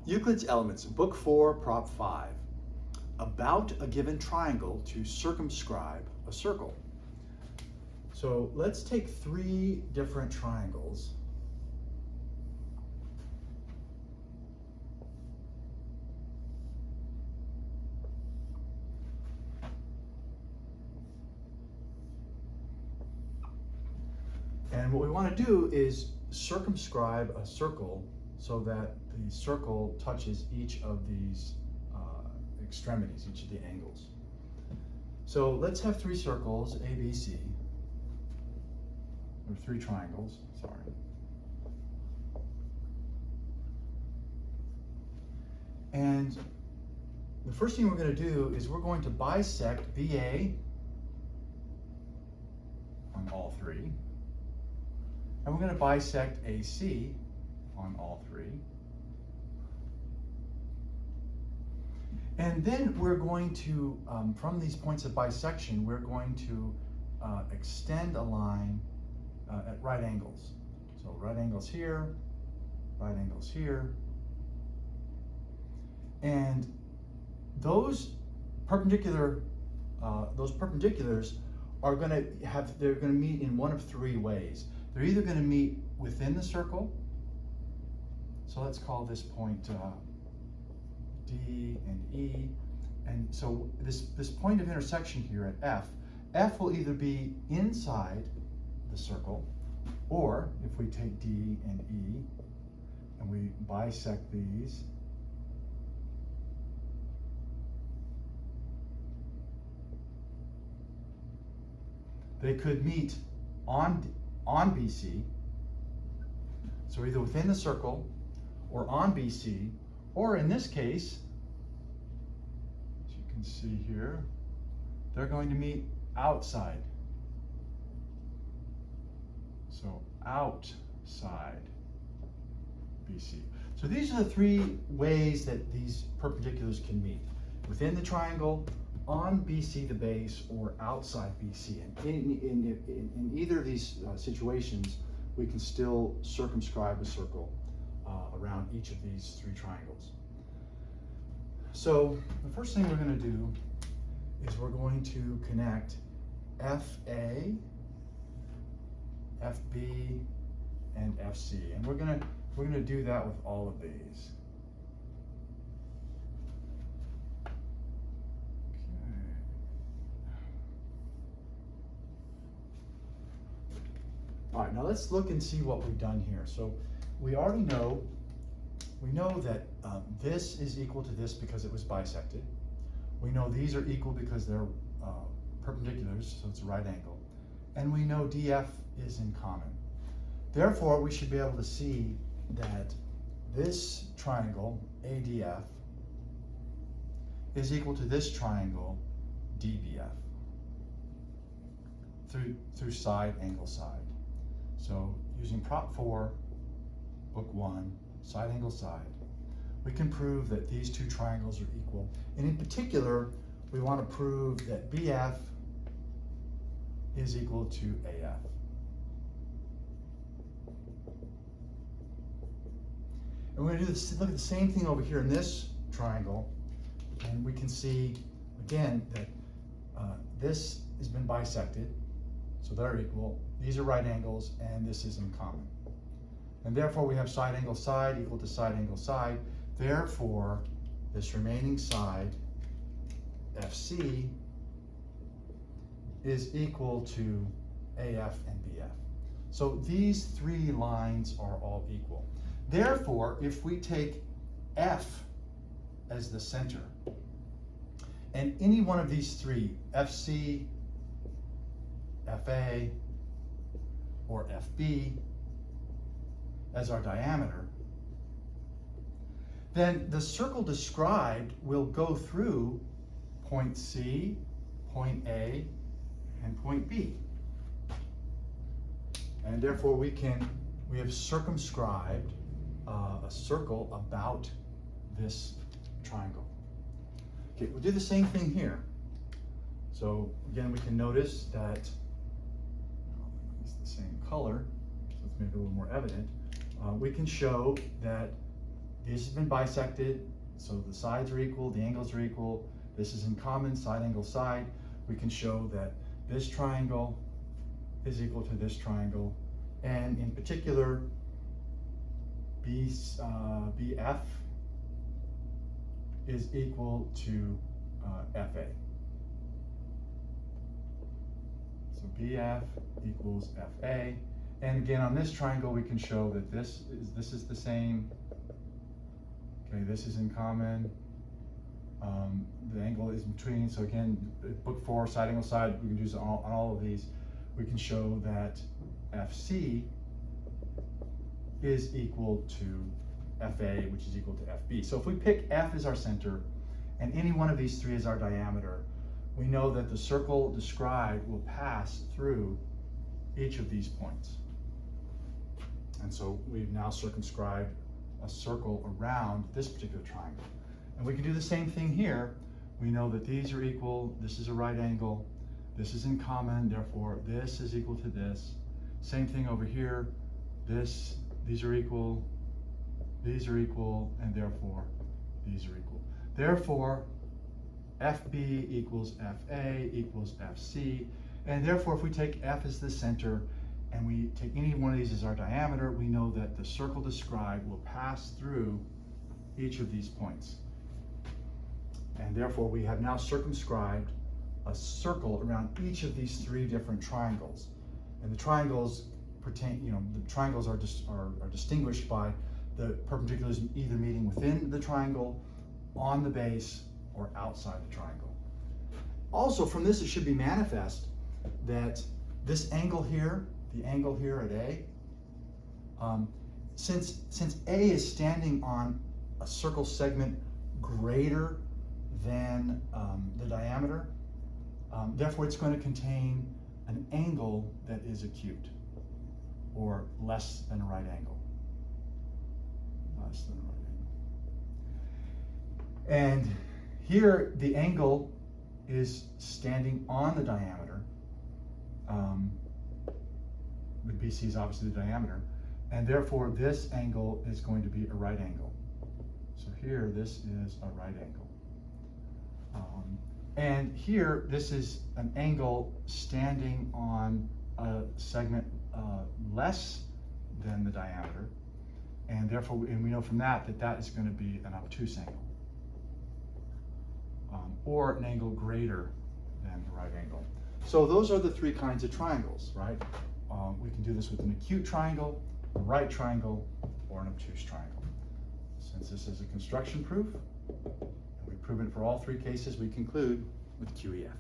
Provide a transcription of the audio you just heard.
Euclid's Elements, Book 4, Prop 5. About a given triangle to circumscribe a circle. So let's take three different triangles. And what we want to do is circumscribe a circle so that the circle touches each of these extremities, each of the angles. So let's have three circles, A, B, C, or three triangles, sorry. And the first thing we're going to do is we're going to bisect BA on all three. And we're going to bisect AC on all three. And then we're going to, from these points of bisection, we're going to extend a line at right angles. So right angles here, right angles here. And those perpendiculars are going to have, they're going to meet in one of three ways. They're either going to meet within the circle. So let's call this point D and E. And so this point of intersection here at F will either be inside the circle, or if we take D and E and we bisect these, they could meet on BC, so either within the circle or on BC, or in this case, as you can see here, they're going to meet outside. So outside BC. So these are the three ways that these perpendiculars can meet. Within the triangle, on BC the base, or outside BC. And in either of these situations, we can still circumscribe a circle around each of these three triangles. So the first thing we're going to do is we're going to connect FA, FB, and FC, and we're going to do that with all of these. All right, now let's look and see what we've done here. So we already know, that this is equal to this because it was bisected. We know these are equal because they're perpendiculars, so it's a right angle. And we know DF is in common. Therefore, we should be able to see that this triangle, ADF, is equal to this triangle, DBF, through side, angle, side. So using Prop 4, Book 1, side, angle, side, we can prove that these two triangles are equal. And in particular, we want to prove that BF is equal to AF. And we're going to do this, look at the same thing over here in this triangle, and we can see, again, that this has been bisected, so they're equal. These are right angles, and this is in common. And therefore, we have side angle side equal to side angle side. Therefore, this remaining side, FC, is equal to AF and BF. So these three lines are all equal. Therefore, if we take F as the center, and any one of these three, FC, FA, or FB, as our diameter, then the circle described will go through point C, point A, and point B. And therefore we have circumscribed a circle about this triangle. Okay, we'll do the same thing here. So again, we can notice that it's the same color, so let's make it a little more evident. We can show that This has been bisected, so the sides are equal, the angles are equal. This is in common, side angle side. We can show that this triangle is equal to this triangle, and in particular, BF is equal to FA. So BF equals FA. And again, on this triangle, we can show that this is the same. Okay, this is in common. The angle is between. So again, book 4, side angle side, we can use on all of these. We can show that FC is equal to FA, which is equal to FB. So if we pick F as our center, and any one of these three is our diameter, we know that the circle described will pass through each of these points. And so we've now circumscribed a circle around this particular triangle. And we can do the same thing here. We know that these are equal, this is a right angle, this is in common, therefore this is equal to this. Same thing over here, these are equal, and therefore these are equal. Therefore, FB equals FA equals FC, and therefore if we take F as the center and we take any one of these as our diameter, we know that the circle described will pass through each of these points. And therefore we have now circumscribed a circle around each of these three different triangles. And the triangles are distinguished by the perpendiculars either meeting within the triangle, on the base, or outside the triangle. Also, from this, it should be manifest that this angle here, the angle here at A, since A is standing on a circle segment greater than the diameter, therefore it's going to contain an angle that is acute, or less than a right angle. Less than a right angle. And here the angle is standing on the diameter. But BC is obviously the diameter, and therefore this angle is going to be a right angle. So here this is a right angle. And here this is an angle standing on a segment less than the diameter, and therefore, and we know from that that is going to be an obtuse angle, or an angle greater than the right angle. So those are the three kinds of triangles, right? We can do this with an acute triangle, a right triangle, or an obtuse triangle. Since this is a construction proof, and we've proven it for all three cases, we conclude with QEF.